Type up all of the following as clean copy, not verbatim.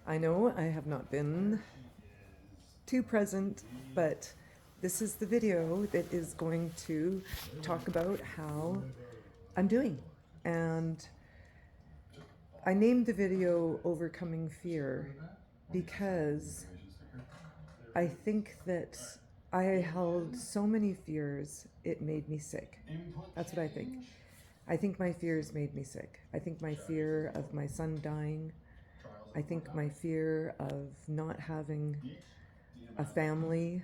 I know I have not been too present, but this is the video that is going to talk about how I'm doing. And I named the video Overcoming Fear because I think that I held so many fears, it made me sick. That's what I think. I think my fears made me sick. I think my fear of my son dying, I think my fear of not having a family,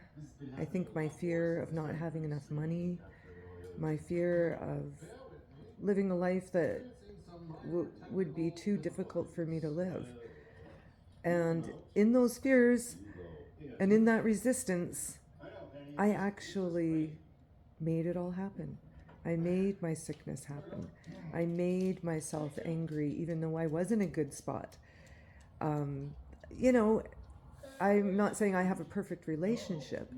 I think my fear of not having enough money, my fear of living a life that would be too difficult for me to live. And in those fears and in that resistance, I actually made it all happen. I made my sickness happen. I made myself angry even though I was in a good spot. You know, I'm not saying I have a perfect relationship,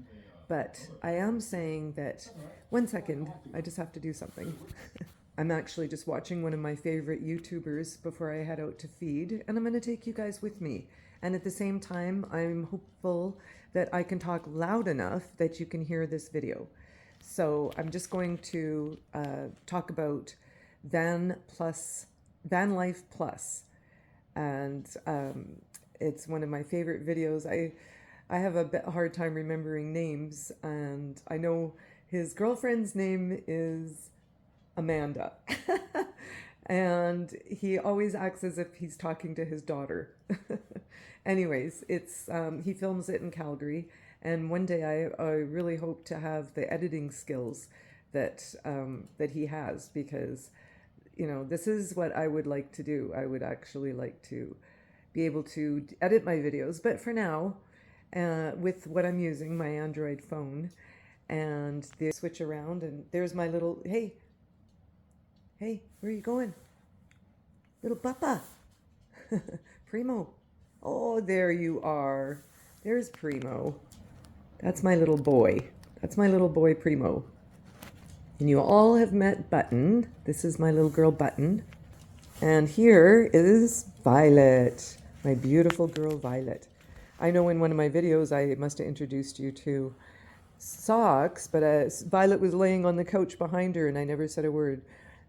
but I am saying that, 1 second, I just have to do something. I'm actually just watching one of my favorite YouTubers before I head out to feed, and I'm going to take you guys with me. And at the same time, I'm hopeful that I can talk loud enough that you can hear this video. So I'm just going to talk about Van Life Plus. And it's one of my favorite videos. I have a hard time remembering names, and I know his girlfriend's name is Amanda. And he always acts as if he's talking to his daughter. Anyways, it's he films it in Calgary, and one day I really hope to have the editing skills that that he has, because this is what I would like to do. I would actually like to be able to edit my videos, but for now, with what I'm using, my Android phone, and the switch around, and there's my little, hey, where are you going? Little papa. Primo. Oh, there you are. There's Primo. That's my little boy. That's my little boy, Primo. And you all have met Button. This is my little girl, Button. And here is Violet, my beautiful girl, Violet. I know in one of my videos I must have introduced you to Socks, but Violet was laying on the couch behind her and I never said a word.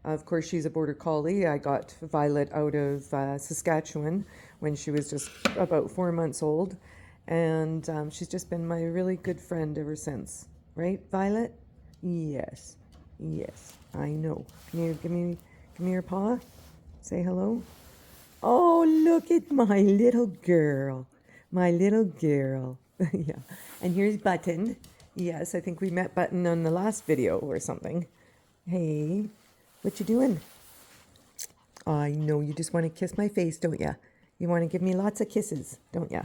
Of course, she's a border collie. I got Violet out of Saskatchewan when she was just about 4 months old. And she's just been my really good friend ever since. Right, Violet? Yes. Yes, I know. Give me your paw. Say hello. Oh, look at my little girl. My little girl. Yeah. And here's Button. Yes, I think we met Button on the last video or something. Hey, what you doing? I know you just want to kiss my face, don't ya? You want to give me lots of kisses, don't ya?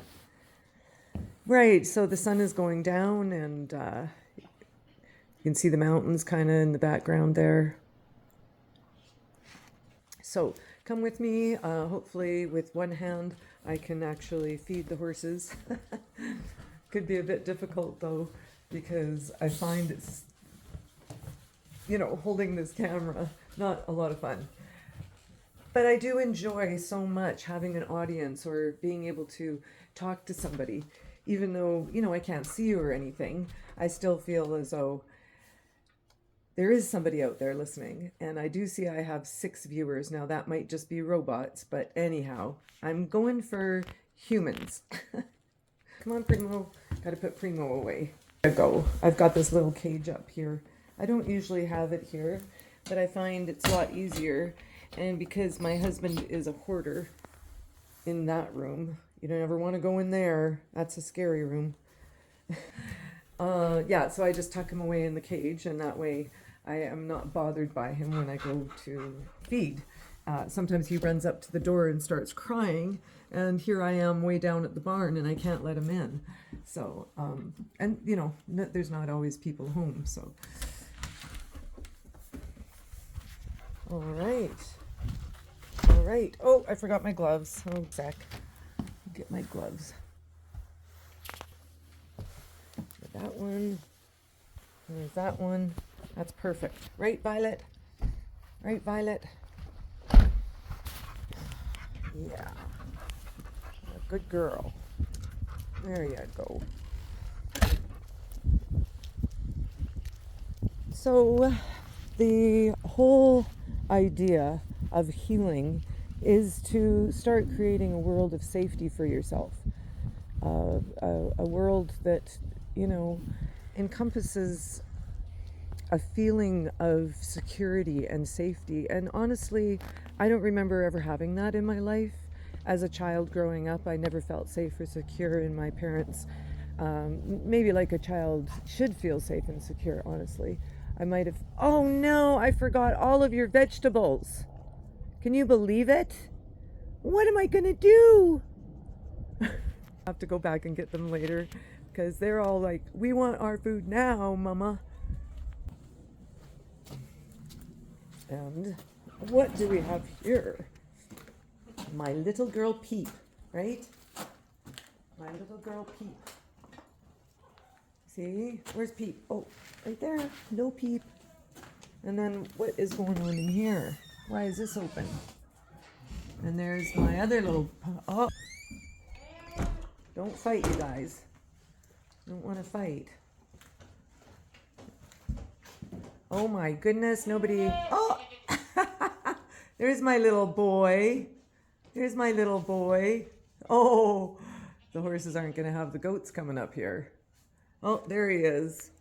Right, so the sun is going down, and you can see the mountains kind of in the background there. So come with me. Hopefully with one hand I can actually feed the horses. Could be a bit difficult though, because I find it's, holding this camera not a lot of fun. But I do enjoy so much having an audience or being able to talk to somebody. Even though, I can't see you or anything, I still feel as though there is somebody out there listening. And I do see I have 6 viewers. Now that might just be robots, but anyhow, I'm going for humans. Come on, Primo. Gotta put Primo away. There I go. I've got this little cage up here. I don't usually have it here, but I find it's a lot easier. And because my husband is a hoarder in that room, you don't ever want to go in there. That's a scary room. Yeah, so I just tuck him away in the cage, and that way I am not bothered by him when I go to feed. Sometimes he runs up to the door and starts crying, and here I am way down at the barn, and I can't let him in. So, and there's not always people home, so. All right. Oh, I forgot my gloves. Oh, sec. Get my gloves. That one. There's that one. That's perfect. Right, Violet? Right, Violet? Yeah. Good girl. There you go. So the whole idea of healing is to start creating a world of safety for yourself. A world that, encompasses a feeling of security and safety. And honestly, I don't remember ever having that in my life. As a child growing up, I never felt safe or secure in my parents. Maybe like a child should feel safe and secure, honestly. I might have... Oh no, I forgot all of your vegetables. Can you believe it? What am I gonna do? I have to go back and get them later because they're all like, we want our food now, Mama. And what do we have here? My little girl Peep, right? My little girl Peep. See? Where's Peep? Oh, right there. No Peep. And then what is going on in here? Why is this open? And there's my other little... Oh! Don't fight, you guys. Don't want to fight. Oh my goodness, nobody... Oh! There's my little boy. There's my little boy. Oh! The horses aren't going to have the goats coming up here. Oh, there he is.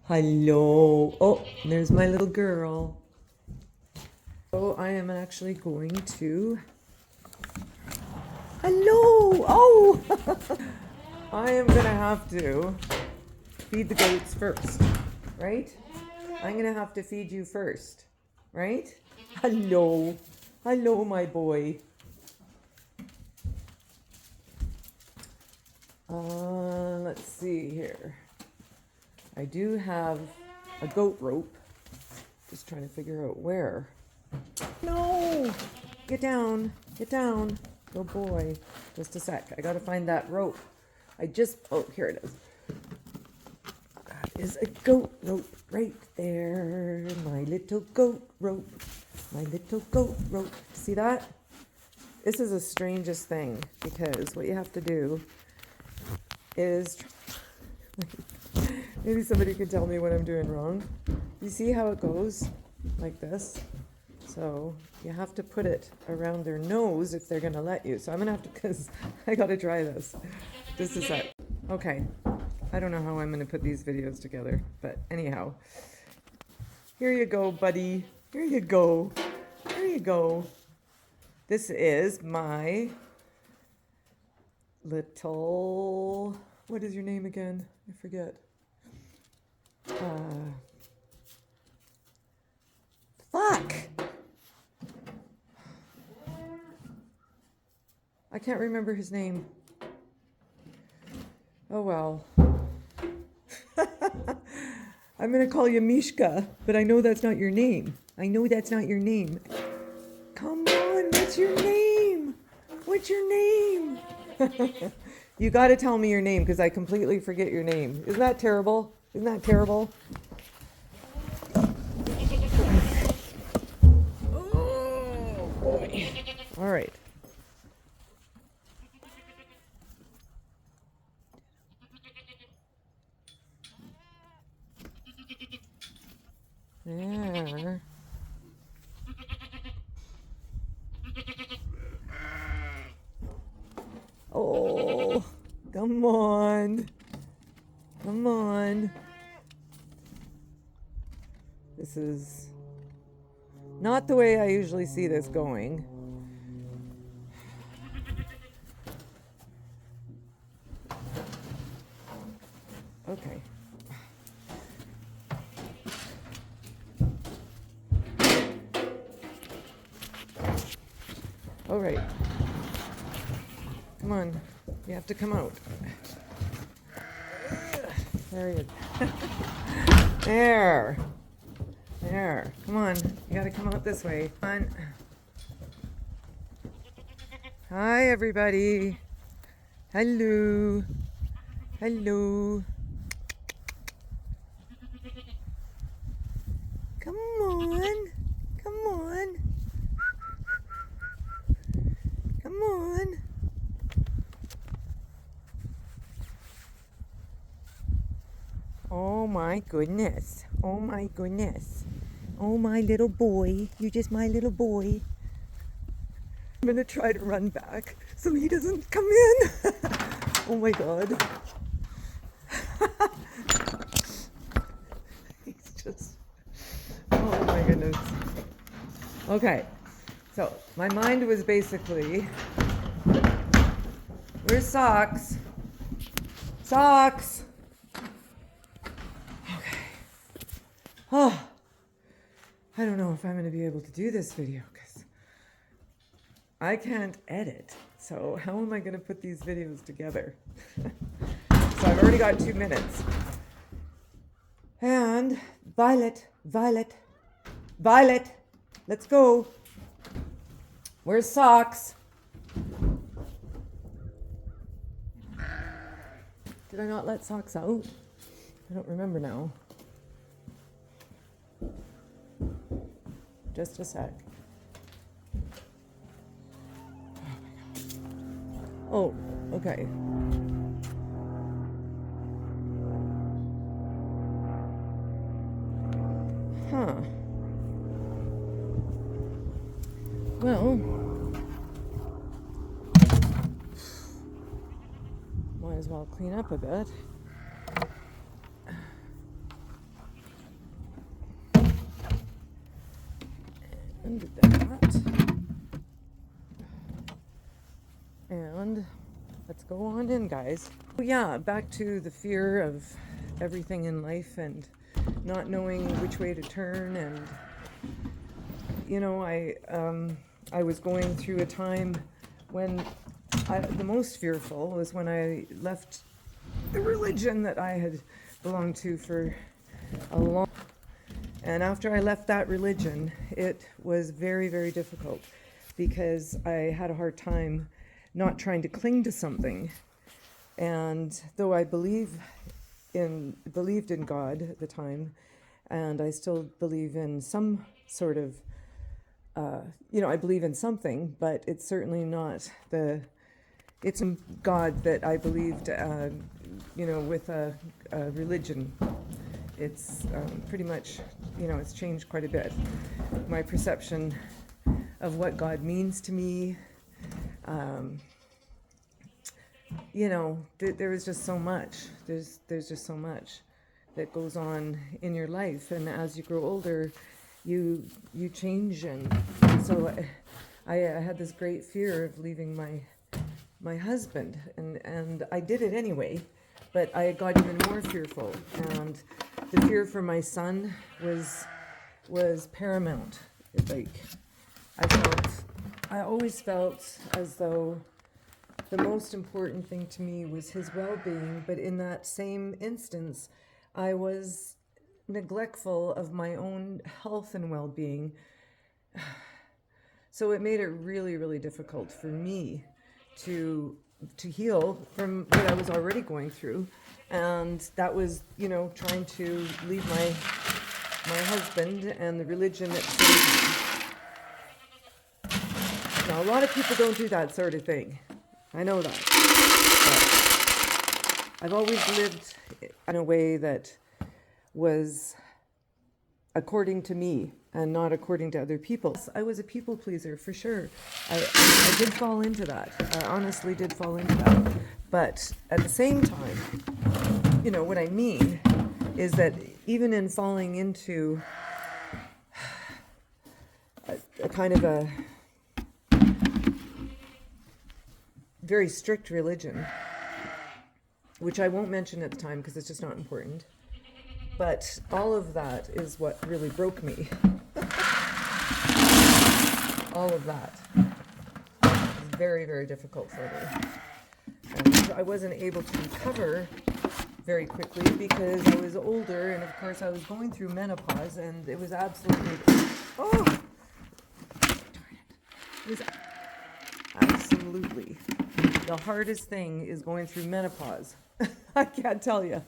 Hello. Oh, there's my little girl. So I am actually going to... Hello! Oh! I am going to have to feed the goats first, right? I'm going to have to feed you first, right? Hello. Hello, my boy. Let's see here. I do have a goat rope. Just trying to figure out where. No! Get down. Get down. Good boy. Just a sec. I gotta find that rope. Oh, here it is. That is a goat rope right there. My little goat rope. My little goat rope. See that? This is the strangest thing because what you have to do is... Maybe somebody can tell me what I'm doing wrong. You see how it goes? Like this. So you have to put it around their nose if they're going to let you. So I'm going to have to, because I got to try this. Just a sec. Okay. I don't know how I'm going to put these videos together. But anyhow. Here you go, buddy. Here you go. Here you go. This is my little... What is your name again? I forget. Fuck! I can't remember his name. Oh well. I'm gonna call you Mishka, but I know that's not your name. I know that's not your name. Come on, what's your name? What's your name? You gotta tell me your name because I completely forget your name. Isn't that terrible? Isn't that terrible? Oh boy. All right. There. Oh, come on. Come on. This is not the way I usually see this going. Okay. All right. Come on. You have to come out. There you go. There. There. Come on. You got to come out this way. Come on. Hi, everybody. Hello. Hello. Come on. Come on. Come on. Oh my goodness. Oh my goodness. Oh my little boy. You're just my little boy. I'm gonna try to run back so he doesn't come in. Oh my god. He's just, oh my goodness. Okay, so my mind was basically, where's socks? Socks! Okay. Oh, I don't know if I'm gonna be able to do this video because I can't edit. So how am I gonna put these videos together? So I've already got 2 minutes. And Violet, let's go. Where's socks? Did I not let socks out? I don't remember now. Just a sec. Oh, okay. Huh. Well, might as well clean up a bit. And do that. And let's go on in, guys. Oh yeah, back to the fear of everything in life and not knowing which way to turn. And you know, I was going through a time when the most fearful was when I left the religion that I had belonged to for a long. And after I left that religion, it was very, very difficult because I had a hard time not trying to cling to something. And though I believed in God at the time, and I still believe in some sort of, I believe in something, but it's certainly not it's a God that I believed, with a religion. It's pretty much, it's changed quite a bit. My perception of what God means to me, there is just so much. There's just so much that goes on in your life, and as you grow older, you change, and so I had this great fear of leaving my husband, and I did it anyway, but I got even more fearful, and the fear for my son was paramount. Like, I always felt as though the most important thing to me was his well-being, but in that same instance, I was neglectful of my own health and well-being. So it made it really, really difficult for me to heal from what I was already going through. And that was, trying to leave my husband and the religion that saved me. Now, a lot of people don't do that sort of thing. I know that. But I've always lived in a way that was according to me and not according to other people. I was a people pleaser for sure. I did fall into that. I honestly did fall into that. But at the same time, what I mean is that even in falling into a kind of a very strict religion, which I won't mention at the time because it's just not important, but all of that is what really broke me. All of that was very, very difficult for me. And I wasn't able to recover very quickly because I was older, and of course I was going through menopause, and it was absolutely, it was absolutely the hardest thing is going through menopause. I can't tell you,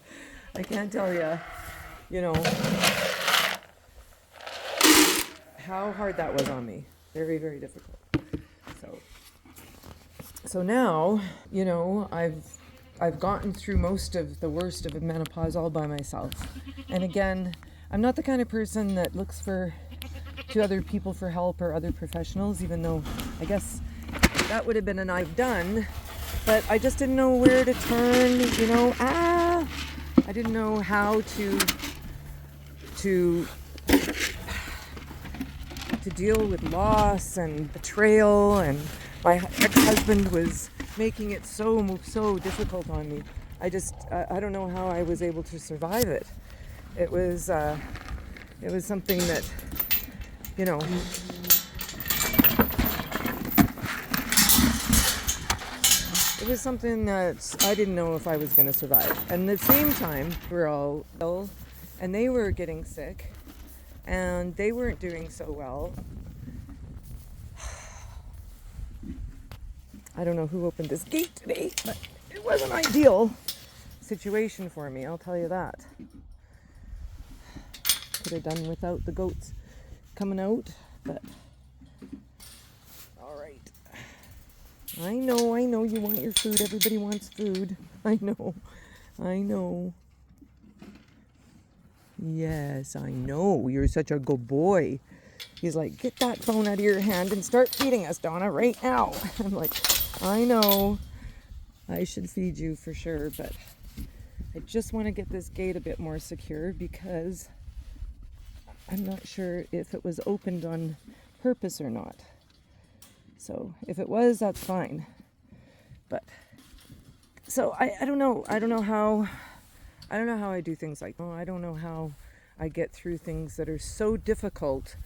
how hard that was on me. Very, very difficult. So now, I've I've gotten through most of the worst of menopause all by myself. And again, I'm not the kind of person that looks to other people for help or other professionals, even though I guess that would have been an I've done, but I just didn't know where to turn, I didn't know how to deal with loss and betrayal, and my ex-husband was making it so difficult on me. I don't know how I was able to survive it. It was something that, it was something that I didn't know if I was going to survive. And at the same time, we were all ill, and they were getting sick, and they weren't doing so well. I don't know who opened this gate today, but it was an ideal situation for me, I'll tell you that. Could have done without the goats coming out, but all right. I know you want your food. Everybody wants food. I know. Yes, I know. You're such a good boy. He's like, get that phone out of your hand and start feeding us, Donna, right now. I'm like, I know. I should feed you for sure, but I just want to get this gate a bit more secure because I'm not sure if it was opened on purpose or not. So if it was, that's fine. But so I don't know how I do things like that. I don't know how I get through things that are so difficult,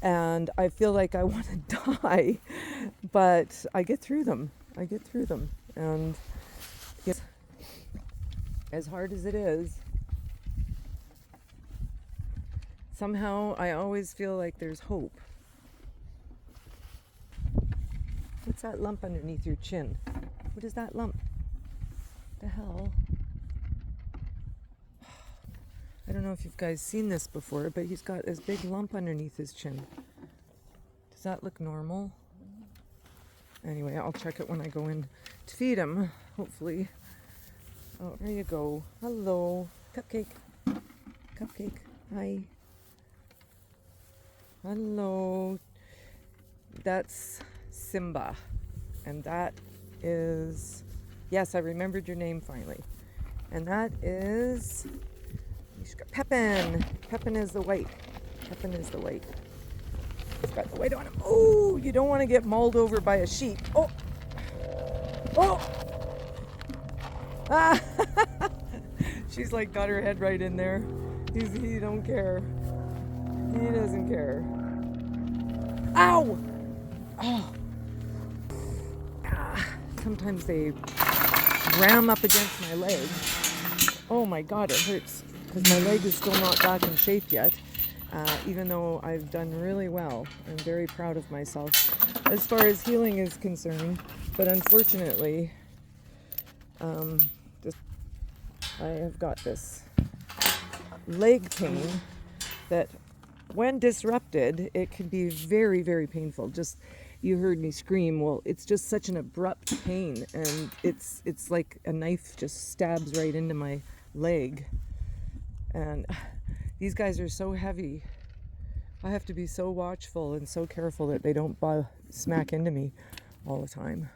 and I feel like I want to die, but I get through them. And it's as hard as it is, somehow I always feel like there's hope. What's that lump underneath your chin? What is that lump? The hell? I don't know if you guys seen this before, but he's got this big lump underneath his chin. Does that look normal? Anyway, I'll check it when I go in to feed him, hopefully. Oh, there you go. Hello. Cupcake. Hi. Hello. That's Simba. And that is... Yes, I remembered your name finally. And that is... Pepin. Pepin is the white. He's got the white on him. Oh, you don't want to get mauled over by a sheep. Oh. Ah. She's like got her head right in there. He don't care. He doesn't care. Ow! Oh. Sometimes they ram up against my leg. Oh my God, it hurts because my leg is still not back in shape yet. Even though I've done really well. I'm very proud of myself as far as healing is concerned. But unfortunately, I have got this leg pain that when disrupted, it can be very, very painful. Just, you heard me scream. Well, it's just such an abrupt pain, and it's like a knife just stabs right into my leg. And these guys are so heavy. I have to be so watchful and so careful that they don't smack into me all the time.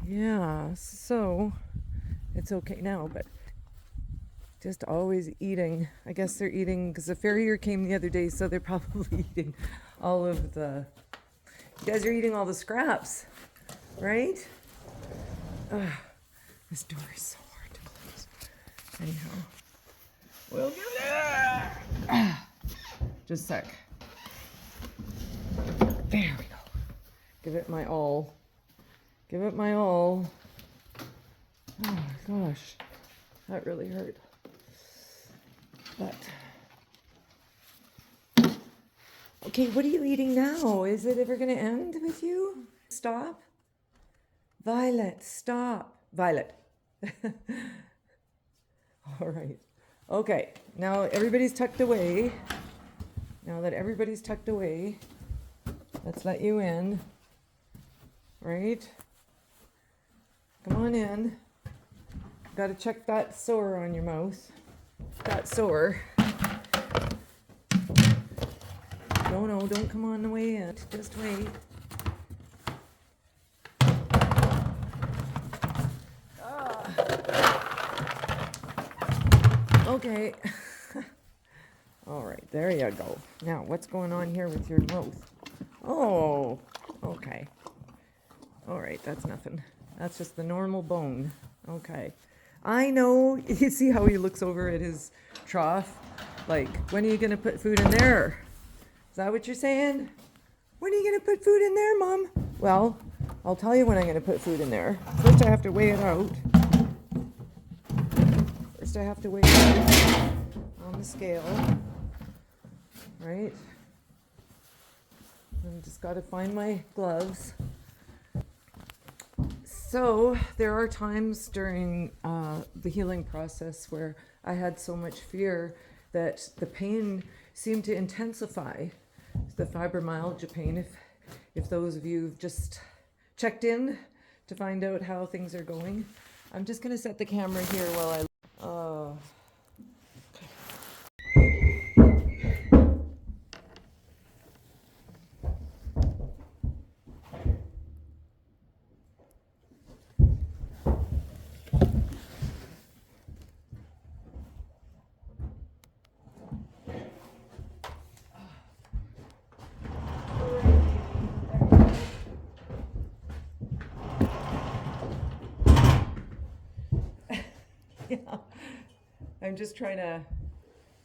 Yeah, so it's okay now, but just always eating. I guess they're eating, because the farrier came the other day, so they're probably eating all of the... You guys are eating all the scraps, right? This door is so hard to close. Anyhow. We'll give it just a sec. There we go. Give it my all. Oh my gosh. That really hurt. But okay, what are you eating now? Is it ever going to end with you? Stop. Violet, stop. Violet. All right. Okay, now everybody's tucked away. Now that everybody's tucked away, let's let you in. Right? Come on in. Got to check that sore on your mouth. That sore. No, don't come on the way in. Just wait. Okay. All right, there you go. Now, what's going on here with your mouth? Oh, okay. All right, that's nothing. That's just the normal bone. Okay. I know. You see how he looks over at his trough? Like, when are you going to put food in there? Is that what you're saying? When are you going to put food in there, Mom? Well, I'll tell you when I'm going to put food in there. First, I have to weigh it out. First, I have to weigh it out on the scale. Right? I just got to find my gloves. So there are times during the healing process where I had so much fear that the pain seemed to intensify, the fibromyalgia pain. If those of you have just checked in to find out how things are going, I'm just going to set the camera here while I... Yeah, I'm just trying to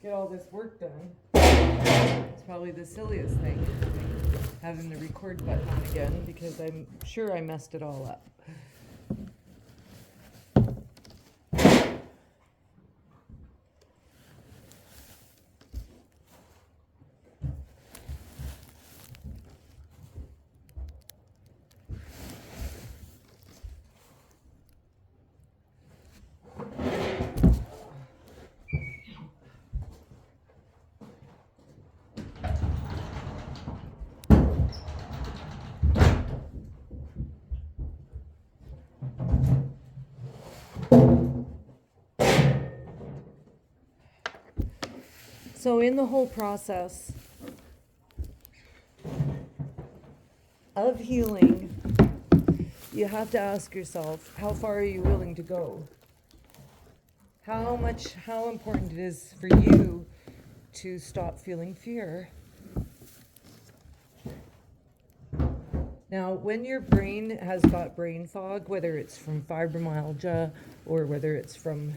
get all this work done. It's probably the silliest thing, having the record button on again, because I'm sure I messed it all up. So in the whole process of healing, you have to ask yourself, how far are you willing to go? How important it is for you to stop feeling fear. Now, when your brain has got brain fog, whether it's from fibromyalgia or whether it's from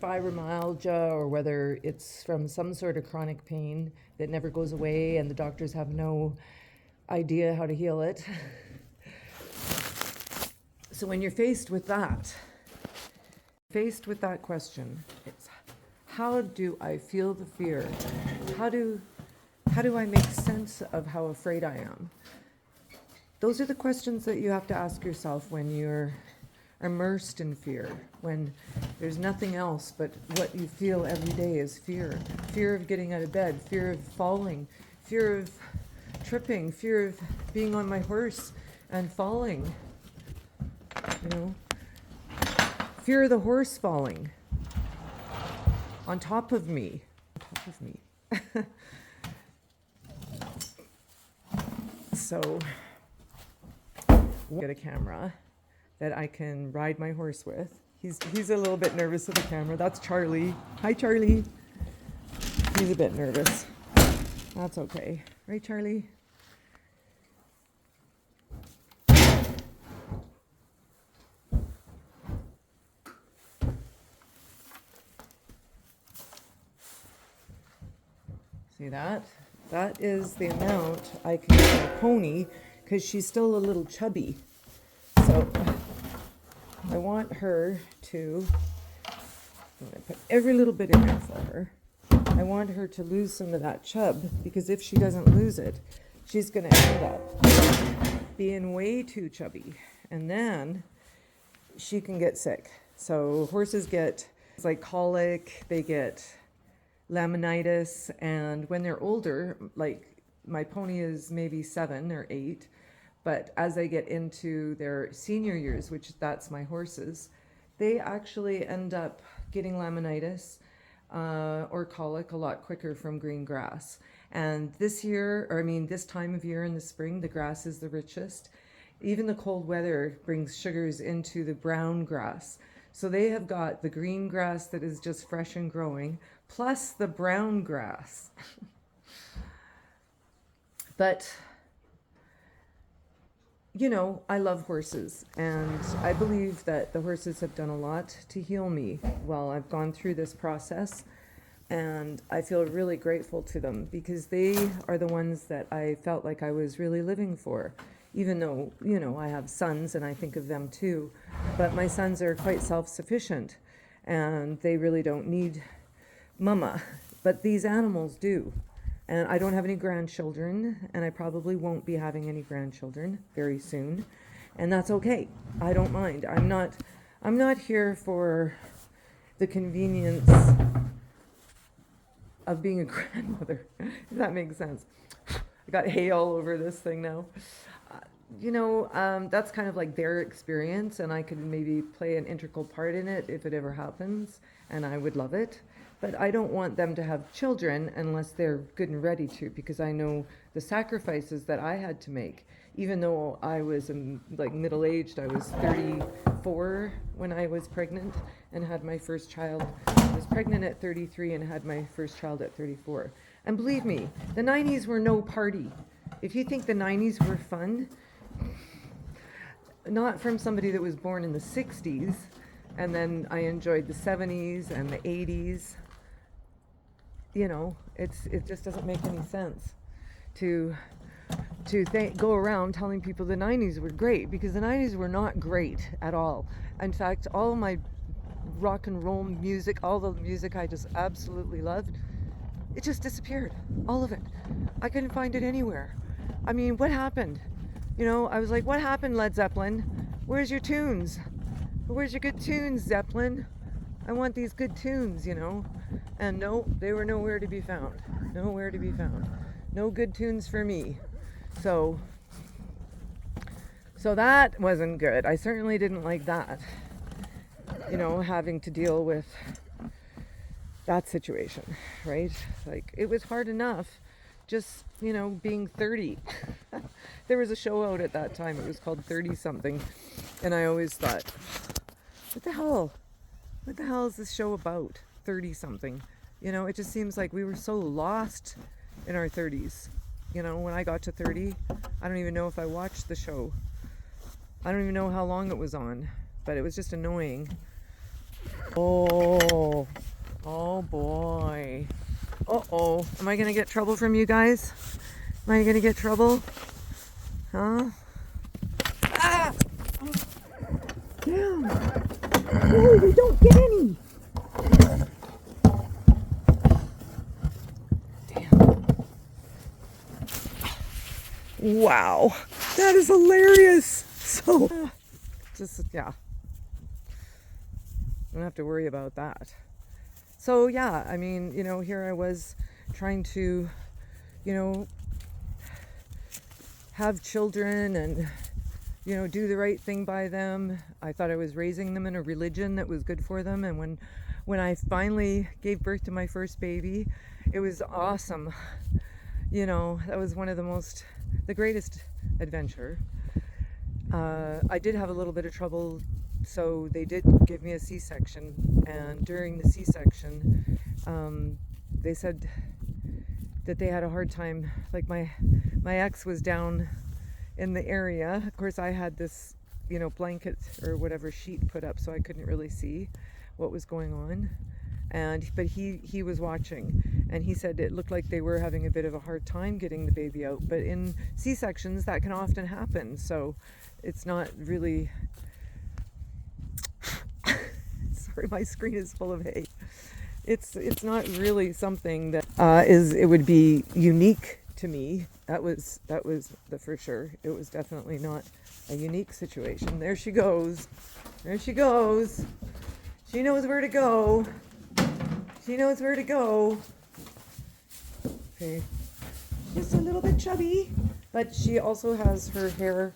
fibromyalgia or whether it's from some sort of chronic pain that never goes away and the doctors have no idea how to heal it. So when you're faced with that question, it's how do I feel the fear? How do I make sense of how afraid I am? Those are the questions that you have to ask yourself when you're immersed in fear, when there's nothing else but what you feel every day is fear. Fear of getting out of bed, fear of falling, fear of tripping, fear of being on my horse and falling. Fear of the horse falling on top of me. So, get a camera that I can ride my horse with. He's a little bit nervous of the camera. That's Charlie. Hi, Charlie. He's a bit nervous. That's okay. Right, Charlie? See that? That is the amount I can give a pony because she's still a little chubby. So I want her to, I'm going to put every little bit in there for her. I want her to lose some of that chub because if she doesn't lose it, she's going to end up being way too chubby. And then she can get sick. So horses get, it's like colic, they get laminitis, and when they're older, like my pony is maybe 7 or 8, but as they get into their senior years, which that's my horses, they actually end up getting laminitis or colic a lot quicker from green grass. And this year, or I mean this time of year in the spring, the grass is the richest. Even the cold weather brings sugars into the brown grass. So they have got the green grass that is just fresh and growing, plus the brown grass. But you know, I love horses, and I believe that the horses have done a lot to heal me while I've gone through this process, and I feel really grateful to them because they are the ones that I felt like I was really living for, even though, you know, I have sons and I think of them too, but my sons are quite self-sufficient and they really don't need mama, but these animals do. And I don't have any grandchildren, and I probably won't be having any grandchildren very soon, and that's okay. I don't mind. I'm not here for the convenience of being a grandmother, if that makes sense. I got hay all over this thing now. You know, that's kind of like their experience, and I could maybe play an integral part in it if it ever happens, and I would love it. But I don't want them to have children unless they're good and ready to, because I know the sacrifices that I had to make. Even though I was like middle-aged, I was 34 when I was pregnant and had my first child. I was pregnant at 33 and had my first child at 34. And believe me, the 90s were no party. If you think the 90s were fun, not from somebody that was born in the 60s, and then I enjoyed the 70s and the 80s. You know, it just doesn't make any sense to go around telling people the 90s were great, because the 90s were not great at all. In fact, all of my rock and roll music, all the music I just absolutely loved, it just disappeared. All of it. I couldn't find it anywhere. I mean, what happened? You know, I was like, what happened, Led Zeppelin? Where's your tunes? Where's your good tunes, Zeppelin? I want these good tunes, you know. And no, they were nowhere to be found. Nowhere to be found. No good tunes for me. So that wasn't good. I certainly didn't like that. You know, having to deal with that situation, right? Like, it was hard enough just, you know, being 30. There was a show out at that time. It was called 30 something. And I always thought, what the hell? What the hell is this show about? 30 something. You know, it just seems like we were so lost in our 30s. You know, when I got to 30, I don't even know if I watched the show. I don't even know how long it was on, but it was just annoying. Oh boy. Uh-oh. Am I going to get trouble from you guys? Am I going to get trouble? Huh? Ah! Damn. Oh, they don't get any. Damn. Wow. That is hilarious. So, yeah. I don't have to worry about that. So, yeah, I mean, you know, here I was trying to, you know, have children and, you know, do the right thing by them. I thought I was raising them in a religion that was good for them. And when I finally gave birth to my first baby, it was awesome. You know, that was one of the greatest adventure. I did have a little bit of trouble, so they did give me a C-section. And during the C-section, they said that they had a hard time. Like my ex was down in the area. Of course, I had this, you know, blanket or whatever sheet put up, so I couldn't really see what was going on. But he was watching, and he said it looked like they were having a bit of a hard time getting the baby out. But in C-sections, that can often happen. So it's not really. Sorry, my screen is full of hay. It's not really something that it would be unique to me. That was the for sure. It was definitely not a unique situation. There she goes. There she goes. She knows where to go. She knows where to go. Okay. Just a little bit chubby, but she also has her hair.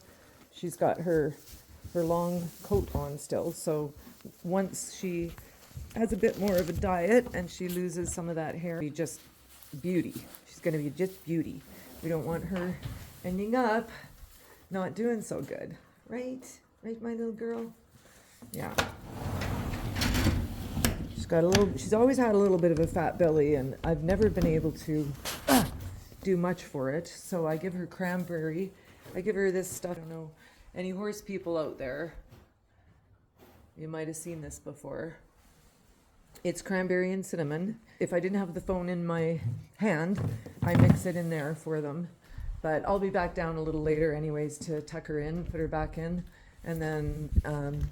She's got her long coat on still. So once she has a bit more of a diet and she loses some of that hair, be just beauty. She's going to be just beauty. We don't want her ending up not doing so good. Right? Right, my little girl? Yeah. She's always had a little bit of a fat belly, and I've never been able to do much for it. So I give her cranberry. I give her this stuff. I don't know, any horse people out there, you might have seen this before. It's cranberry and cinnamon. If I didn't have the phone in my hand, I mix it in there for them. But I'll be back down a little later anyways to tuck her in, put her back in, and then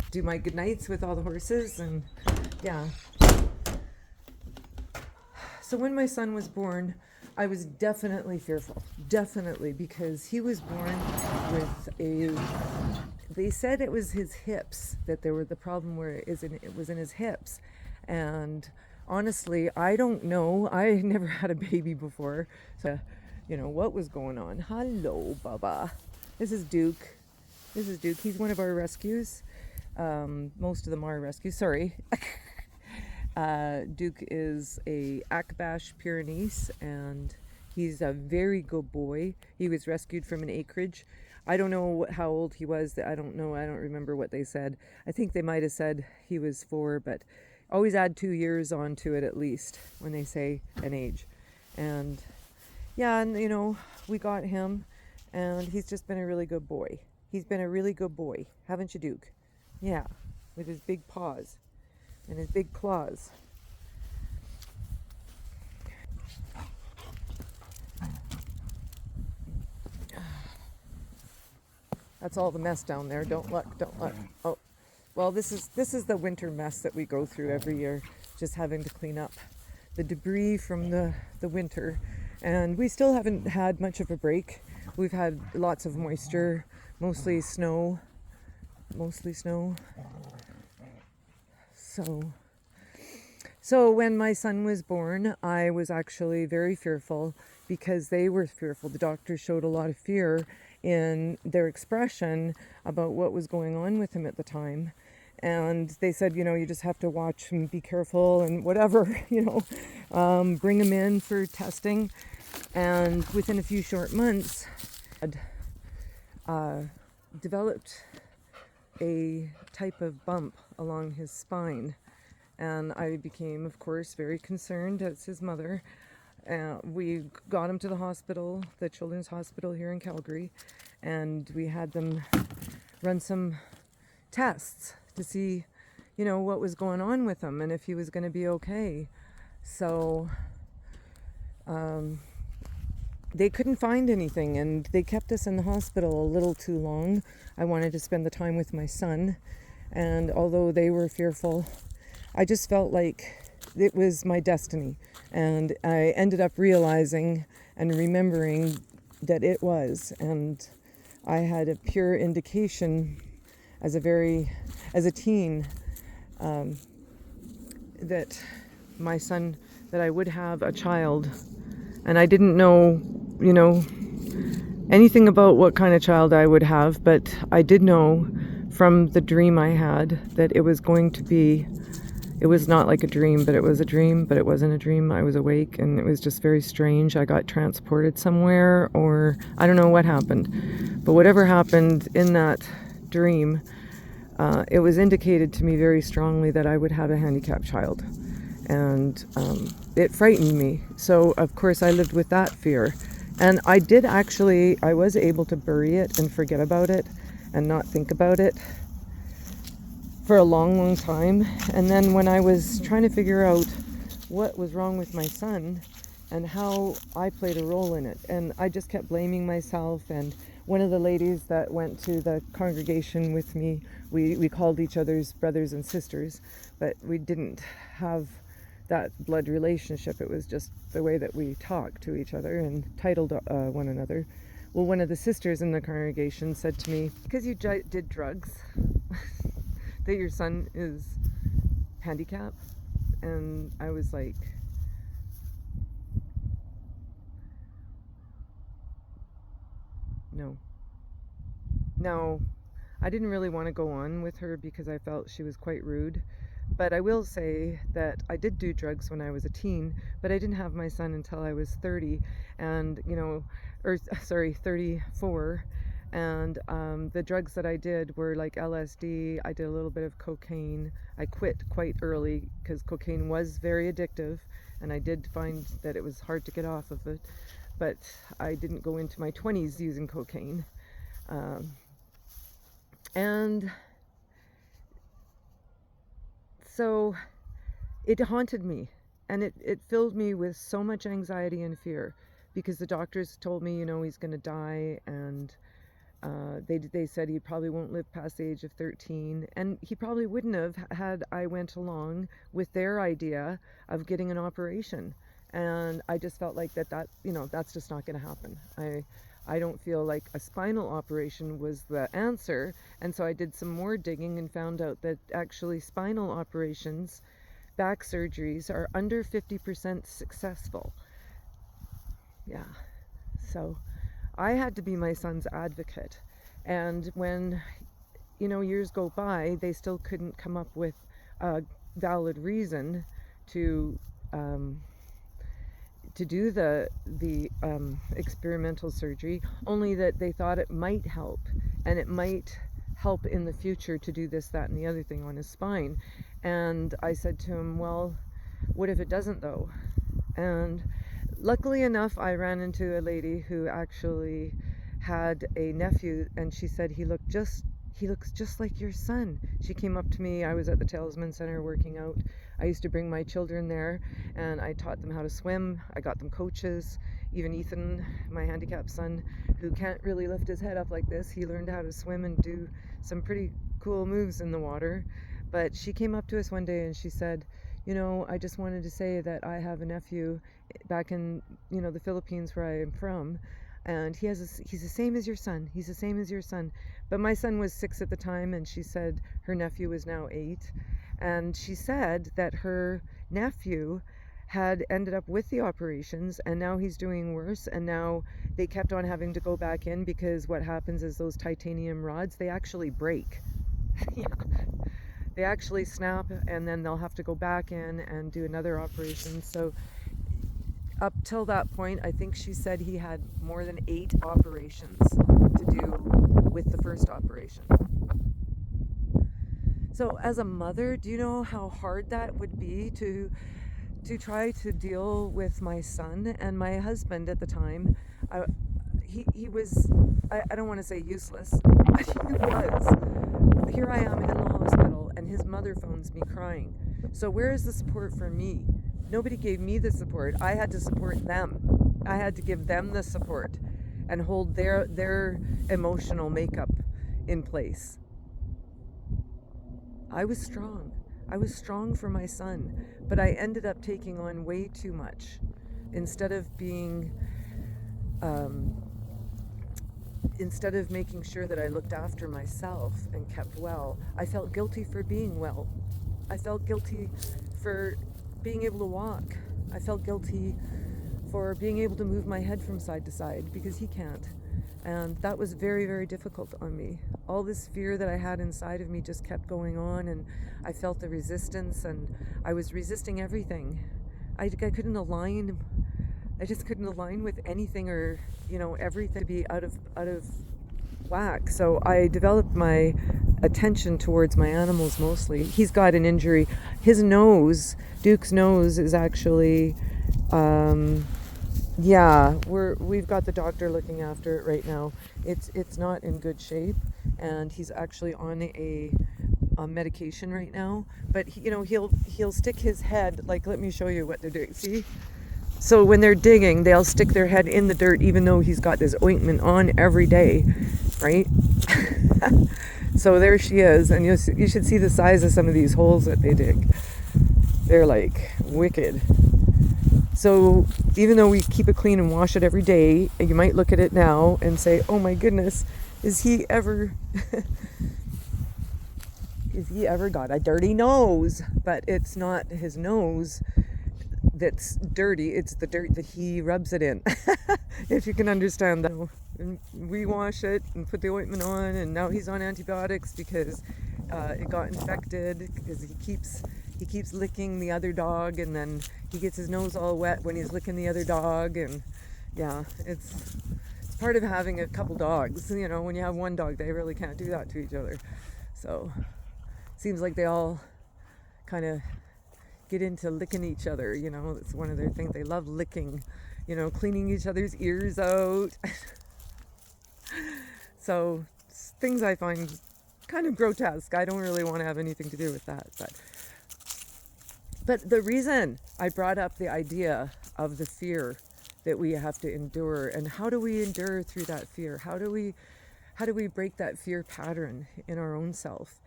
do my good nights with all the horses. And yeah. So when my son was born, I was definitely fearful. Definitely, because he was born with they said it was his hips, that there were the problem where it was in his hips. And honestly, I don't know. I never had a baby before. So, what was going on? Hello, Baba. This is Duke. He's one of our rescues. Most of them are rescues. Sorry. Duke is a Akbash Pyrenees, and he's a very good boy. He was rescued from an acreage. I don't know how old he was. I don't know. I don't remember what they said. I think they might have said he was 4, but always add 2 years onto it at least when they say an age. And yeah, and we got him, and he's just been a really good boy. He's been a really good boy, haven't you, Duke? Yeah, with his big paws and his big claws. That's all the mess down there. Don't look. Oh, well, this is the winter mess that we go through every year, just having to clean up the debris from the winter. And we still haven't had much of a break. We've had lots of moisture, mostly snow. So when my son was born, I was actually very fearful, because they were fearful. The doctors showed a lot of fear in their expression about what was going on with him at the time. And they said, you just have to watch and be careful and whatever, bring him in for testing. And within a few short months, I'd developed a type of bump along his spine. And I became, of course, very concerned as his mother. We got him to the hospital, the Children's Hospital here in Calgary, and we had them run some tests to see, what was going on with him and if he was going to be okay. So they couldn't find anything, and they kept us in the hospital a little too long. I wanted to spend the time with my son, and although they were fearful, I just felt like it was my destiny. And I ended up realizing and remembering that it was. And I had a pure indication as a teen, that my son, that I would have a child. And I didn't know, anything about what kind of child I would have, but I did know from the dream I had that it was going to be. It was not like a dream, but it was a dream, but it wasn't a dream. I was awake, and it was just very strange. I got transported somewhere, or I don't know what happened. But whatever happened in that dream, it was indicated to me very strongly that I would have a handicapped child. And it frightened me. So, of course, I lived with that fear. And I was able to bury it and forget about it and not think about it for a long, long time. And then when I was trying to figure out what was wrong with my son and how I played a role in it, and I just kept blaming myself. And one of the ladies that went to the congregation with me, we called each other's brothers and sisters, but we didn't have that blood relationship. It was just the way that we talked to each other and titled one another. Well, one of the sisters in the congregation said to me, because you did drugs, that your son is handicapped. And I was like, no. Now, I didn't really want to go on with her because I felt she was quite rude. But I will say that I did do drugs when I was a teen, but I didn't have my son until I was 30, and, or sorry, 34. And the drugs that I did were like LSD. I did a little bit of cocaine. I quit quite early because cocaine was very addictive, and I did find that it was hard to get off of it. But I didn't go into my 20s using cocaine. And so it haunted me, and it filled me with so much anxiety and fear, because the doctors told me, he's going to die, and they said he probably won't live past the age of 13, and he probably wouldn't have had I went along with their idea of getting an operation. And I just felt like that's just not going to happen. I don't feel like a spinal operation was the answer. And so I did some more digging and found out that actually spinal operations, back surgeries, are under 50% successful. Yeah. So I had to be my son's advocate. And when, years go by, they still couldn't come up with a valid reason to do the experimental surgery, only that they thought it might help, and it might help in the future to do this, that, and the other thing on his spine. And I said to him, well, what if it doesn't though? And luckily enough, I ran into a lady who actually had a nephew, and she said he looks just like your son. She came up to me. I was at the Talisman Center working out. I used to bring my children there, and I taught them how to swim. I got them coaches. Even Ethan, my handicapped son, who can't really lift his head up like this, he learned how to swim and do some pretty cool moves in the water. But she came up to us one day and she said, I just wanted to say that I have a nephew back in, the Philippines, where I am from, and he's the same as your son. He's the same as your son. But my son was 6 at the time, and she said her nephew was now 8. And she said that her nephew had ended up with the operations, and now he's doing worse, and now they kept on having to go back in, because what happens is those titanium rods, they actually break. Yeah. They actually snap, and then they'll have to go back in and do another operation. So up till that point, I think she said he had more than 8 operations to do with the first operation. So as a mother, do you know how hard that would be to try to deal with my son? And my husband at the time, he was, I don't want to say useless, but he was. Here I am in the hospital, and his mother phones me crying. So where is the support for me? Nobody gave me the support. I had to support them. I had to give them the support and hold their emotional makeup in place. I was strong. I was strong for my son, but I ended up taking on way too much. Instead of making sure that I looked after myself and kept well, I felt guilty for being well. I felt guilty for being able to walk. I felt guilty for being able to move my head from side to side, because he can't. And that was very, very difficult on me. All this fear that I had inside of me just kept going on, and I felt the resistance, and I was resisting everything. I couldn't align. I just couldn't align with anything, or everything to be out of whack. So I developed my attention towards my animals mostly. He's got an injury. His nose, Duke's nose, is actually we've got the doctor looking after it right now. It's not in good shape, and he's actually on a medication right now. But he'll stick his head, like, let me show you what they're doing. See? So when they're digging, they'll stick their head in the dirt, even though he's got this ointment on every day, right? So there she is, and you should see the size of some of these holes that they dig. They're like wicked. So even though we keep it clean and wash it every day, you might look at it now and say, oh my goodness, is he ever has he ever got a dirty nose? But it's not his nose that's dirty, it's the dirt that he rubs it in. If you can understand that. And we wash it and put the ointment on, and now he's on antibiotics because it got infected, because he keeps licking the other dog, and then he gets his nose all wet when he's licking the other dog. And yeah, it's part of having a couple dogs. You know, when you have one dog, they really can't do that to each other. So seems like they all kind of get into licking each other. You know, that's one of their things. They love licking, you know, cleaning each other's ears out. So things I find kind of grotesque. I don't really want to have anything to do with that. But the reason I brought up the idea of the fear that we have to endure, and how do we endure through that fear? How do we break that fear pattern in our own self?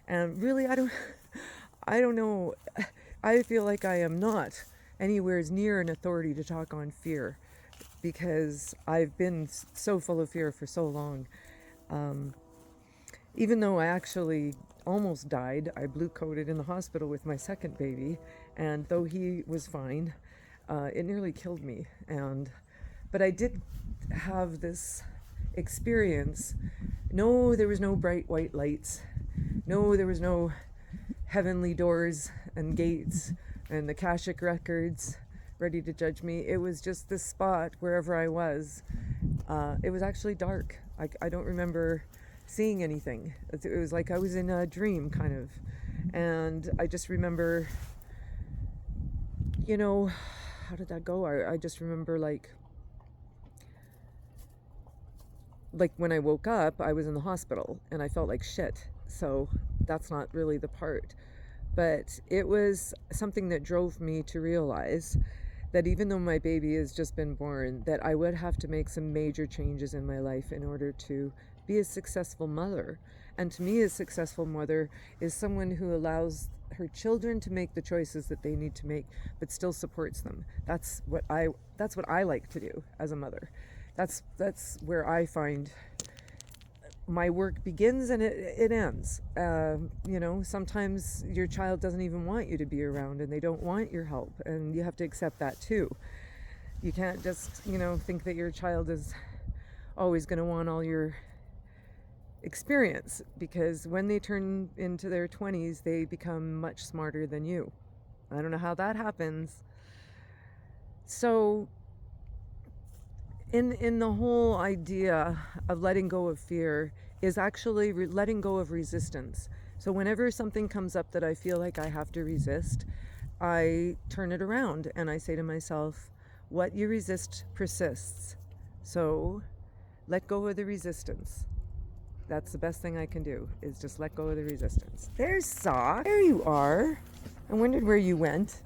And really, I don't know. I feel like I am not anywhere near an authority to talk on fear, because I've been so full of fear for so long. Even though I actually almost died, I blue coated in the hospital with my second baby, and though he was fine, it nearly killed me. But I did have this experience. No, there was no bright white lights. No, there was no heavenly doors and gates and the Akashic records ready to judge me. It was just this spot wherever I was. It was actually dark. I don't remember seeing anything. It was like I was in a dream, kind of. And I just remember, you know, how did that go? I just remember like when I woke up, I was in the hospital and I felt like shit. So that's not really the part. But it was something that drove me to realize that even though my baby has just been born, that I would have to make some major changes in my life in order to be a successful mother. And to me, a successful mother is someone who allows her children to make the choices that they need to make, but still supports them. That's what I like to do as a mother. That's where I find my work begins and it ends. You know, sometimes your child doesn't even want you to be around, and they don't want your help, and you have to accept that too. You can't just, you know, think that your child is always going to want all your experience, because when they turn into their 20s, they become much smarter than you. I don't know how that happens. So in the whole idea of letting go of fear is actually letting go of resistance. So whenever something comes up that I feel like I have to resist, I turn it around and I say to myself, what you resist persists. So let go of the resistance. That's the best thing I can do, is just let go of the resistance. There's Sock. There you are. I wondered where you went.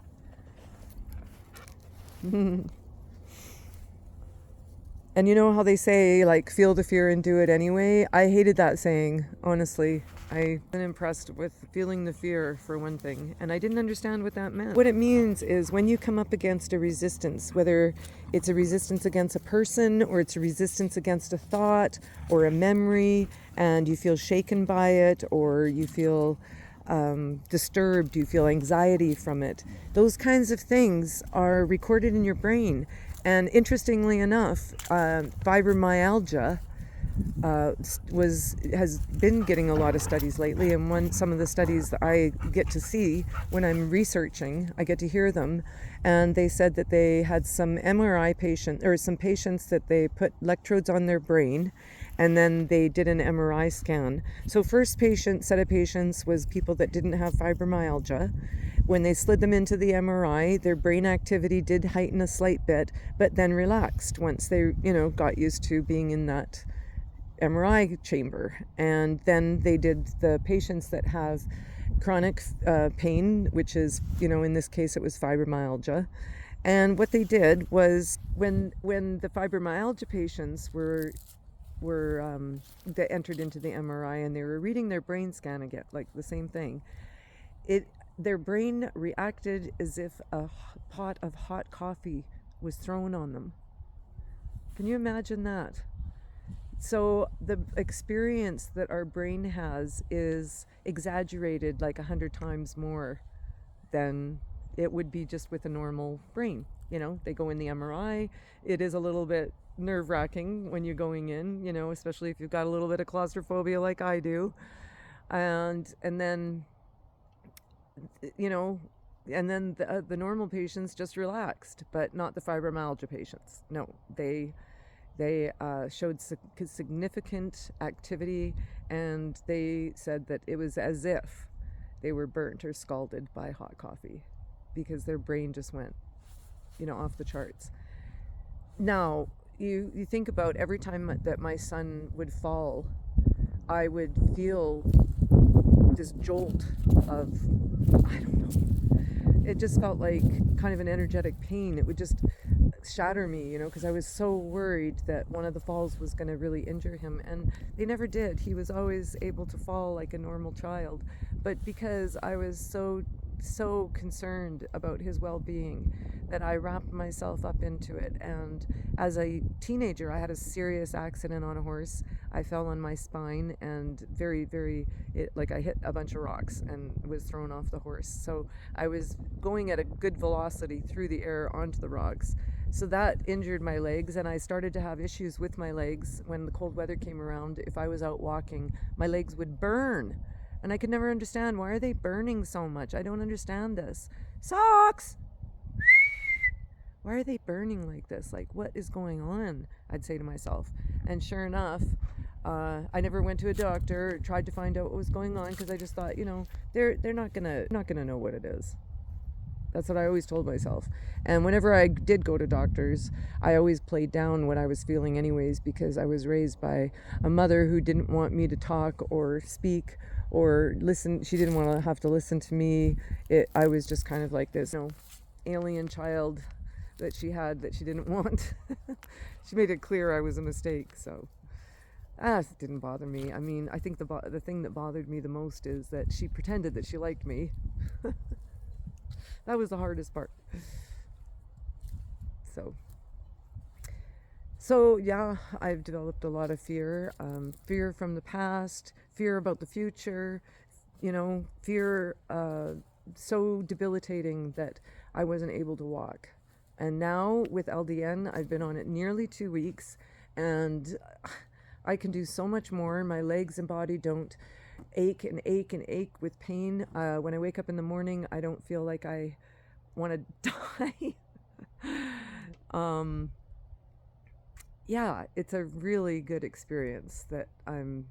And you know how they say, like, feel the fear and do it anyway? I hated that saying, honestly. I've been impressed with feeling the fear, for one thing, and I didn't understand what that meant. What it means is when you come up against a resistance, whether it's a resistance against a person, or it's a resistance against a thought or a memory, and you feel shaken by it, or you feel disturbed, you feel anxiety from it, those kinds of things are recorded in your brain. And interestingly enough, fibromyalgia has been getting a lot of studies lately, and some of the studies that I get to see when I'm researching, I get to hear them, and they said that they had some MRI some patients that they put electrodes on their brain, and then they did an MRI scan. So first set of patients was people that didn't have fibromyalgia. When they slid them into the MRI, their brain activity did heighten a slight bit, but then relaxed once they, got used to being in that MRI chamber. And then they did the patients that have chronic pain, which is, in this case, it was fibromyalgia. And what they did was when the fibromyalgia patients were they entered into the MRI and they were reading their brain scan again, like the same thing, their brain reacted as if a pot of hot coffee was thrown on them. Can you imagine that? So the experience that our brain has is exaggerated like 100 times more than it would be just with a normal brain. They go in the MRI. It is a little bit nerve wracking when you're going in, especially if you've got a little bit of claustrophobia like I do. And then, you know, and then the normal patients just relaxed, but not the fibromyalgia patients. No, they showed significant activity, and they said that it was as if they were burnt or scalded by hot coffee because their brain just went, off the charts. Now, you think about every time that my son would fall, I would feel this jolt of, I don't know, it just felt like kind of an energetic pain. It would just shatter me, because I was so worried that one of the falls was going to really injure him. And they never did. He was always able to fall like a normal child. But because I was so concerned about his well-being, that I wrapped myself up into it. And as a teenager, I had a serious accident on a horse. I fell on my spine, and I hit a bunch of rocks and was thrown off the horse. So I was going at a good velocity through the air onto the rocks. So that injured my legs, and I started to have issues with my legs when the cold weather came around. If I was out walking, my legs would burn. And I could never understand, why are they burning so much? I don't understand this. Socks! Why are they burning like this? Like, what is going on? I'd say to myself. And sure enough, I never went to a doctor, tried to find out what was going on, because I just thought, they're not gonna know what it is. That's what I always told myself. And whenever I did go to doctors, I always played down what I was feeling anyways, because I was raised by a mother who didn't want me to talk or speak or listen. She didn't want to have to listen to me. I was just kind of like this, alien child that she had that she didn't want. She made it clear I was a mistake, so it didn't bother me. I mean, I think the thing that bothered me the most is that she pretended that she liked me. That was the hardest part. So yeah, I've developed a lot of fear. Fear from the past, fear about the future, fear so debilitating that I wasn't able to walk. And now with LDN, I've been on it nearly 2 weeks, and I can do so much more. My legs and body don't ache and ache and ache with pain. When I wake up in the morning, I don't feel like I want to die. Yeah, it's a really good experience that I'm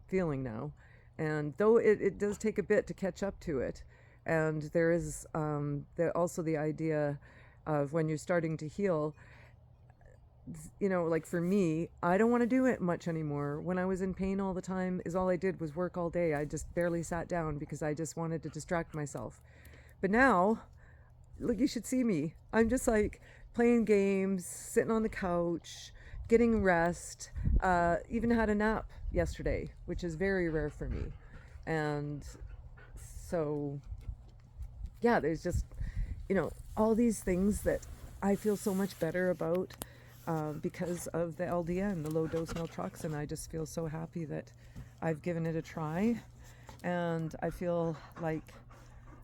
feeling now. And though it does take a bit to catch up to it, and there is also the idea of when you're starting to heal, like for me, I don't want to do it much anymore. When I was in pain all the time, all I did was work all day. I just barely sat down because I just wanted to distract myself. But now, look, you should see me. I'm just like playing games, sitting on the couch, getting rest, even had a nap yesterday, which is very rare for me. And so, yeah, there's just, all these things that I feel so much better about because of the LDN, the low dose naltrexone. I just feel so happy that I've given it a try, and I feel like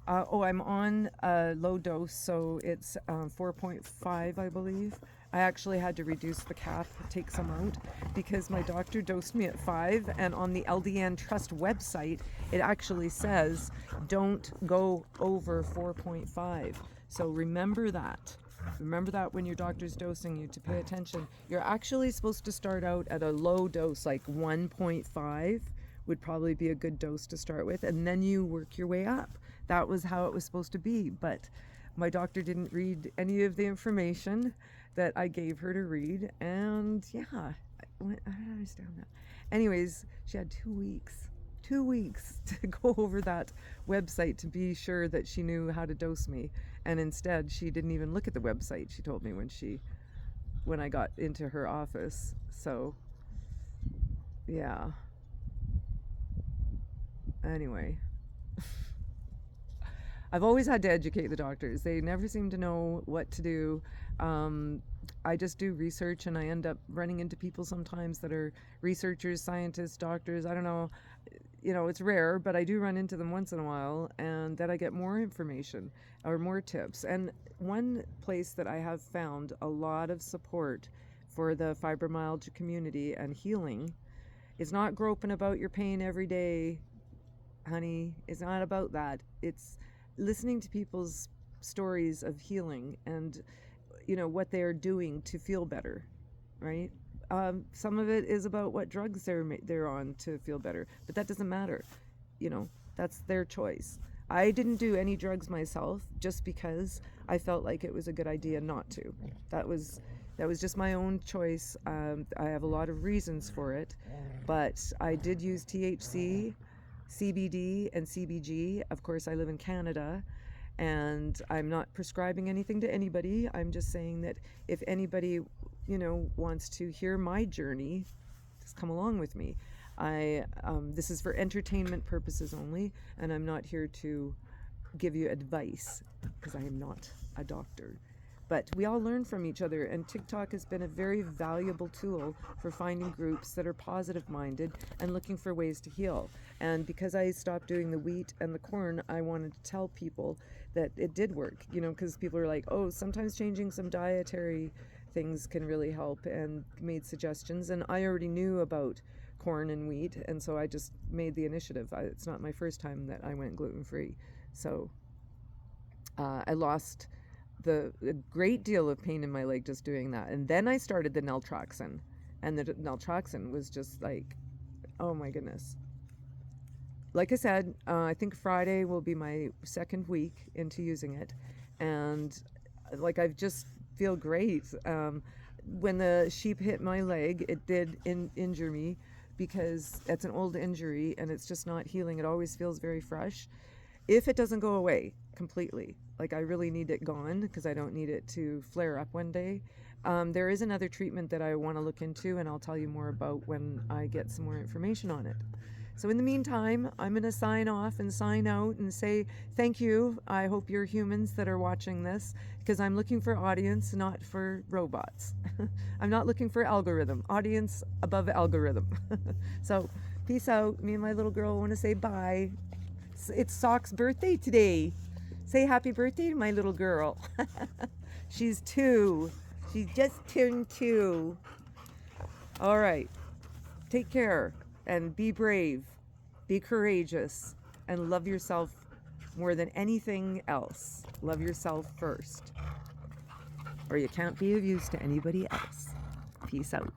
I'm on a low dose, so it's 4.5, I believe. I actually had to reduce the cap, take some out, because my doctor dosed me at 5, and on the LDN Trust website, it actually says don't go over 4.5. So remember that. Remember that when your doctor's dosing you, to pay attention. You're actually supposed to start out at a low dose, like 1.5 would probably be a good dose to start with, and then you work your way up. That was how it was supposed to be, but my doctor didn't read any of the information that I gave her to read, and yeah, I don't understand that. Anyways, she had 2 weeks to go over that website to be sure that she knew how to dose me, and instead she didn't even look at the website. She told me when I got into her office. So yeah, anyway. I've always had to educate the doctors. They never seem to know what to do. I just do research, and I end up running into people sometimes that are researchers, scientists, doctors. I don't know, it's rare, but I do run into them once in a while, and then I get more information or more tips. And one place that I have found a lot of support for the fibromyalgia community and healing is not groping about your pain every day, honey. It's not about that. It's listening to people's stories of healing and what they are doing to feel better, right? Some of it is about what drugs they're on to feel better, but that doesn't matter. That's their choice. I didn't do any drugs myself just because I felt like it was a good idea not to. That was just my own choice. I have a lot of reasons for it, but I did use THC, CBD, and CBG. Of course, I live in Canada, and I'm not prescribing anything to anybody. I'm just saying that if anybody, wants to hear my journey, just come along with me. This is for entertainment purposes only, and I'm not here to give you advice because I am not a doctor. But we all learn from each other, and TikTok has been a very valuable tool for finding groups that are positive-minded and looking for ways to heal. And because I stopped doing the wheat and the corn, I wanted to tell people that it did work, because people are like, oh, sometimes changing some dietary things can really help, and made suggestions. And I already knew about corn and wheat, and so I just made the initiative. It's not my first time that I went gluten-free. So I lost a great deal of pain in my leg just doing that. And then I started the naltrexone, and the naltrexone was just like, oh my goodness. Like I said, I think Friday will be my second week into using it, and like I just feel great. When the sheep hit my leg, it did injure me, because it's an old injury and it's just not healing. It always feels very fresh. If it doesn't go away completely, like I really need it gone because I don't need it to flare up one day, there is another treatment that I want to look into, and I'll tell you more about when I get some more information on it. So in the meantime, I'm going to sign off and sign out and say thank you. I hope you're humans that are watching this, because I'm looking for audience, not for robots. I'm not looking for algorithm. Audience above algorithm. So peace out. Me and my little girl want to say bye. It's Sock's birthday today. Say happy birthday to my little girl. She's 2. She just turned 2. All right. Take care. And be brave, be courageous, and love yourself more than anything else. Love yourself first, or you can't be of use to anybody else. Peace out.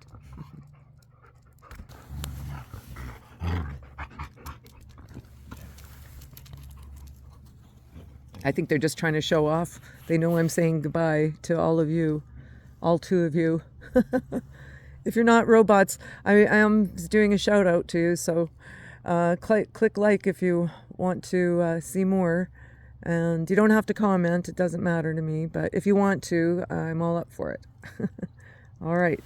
I think they're just trying to show off. They know I'm saying goodbye to all of you, all 2 of you. If you're not robots, I am doing a shout out to you, so click like if you want to see more. And you don't have to comment, it doesn't matter to me, but if you want to, I'm all up for it. All right.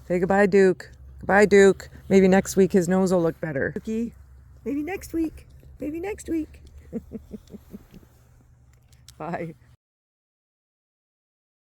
Say goodbye, Duke. Goodbye, Duke. Maybe next week his nose will look better. Dookie. Maybe next week. Maybe next week. Bye.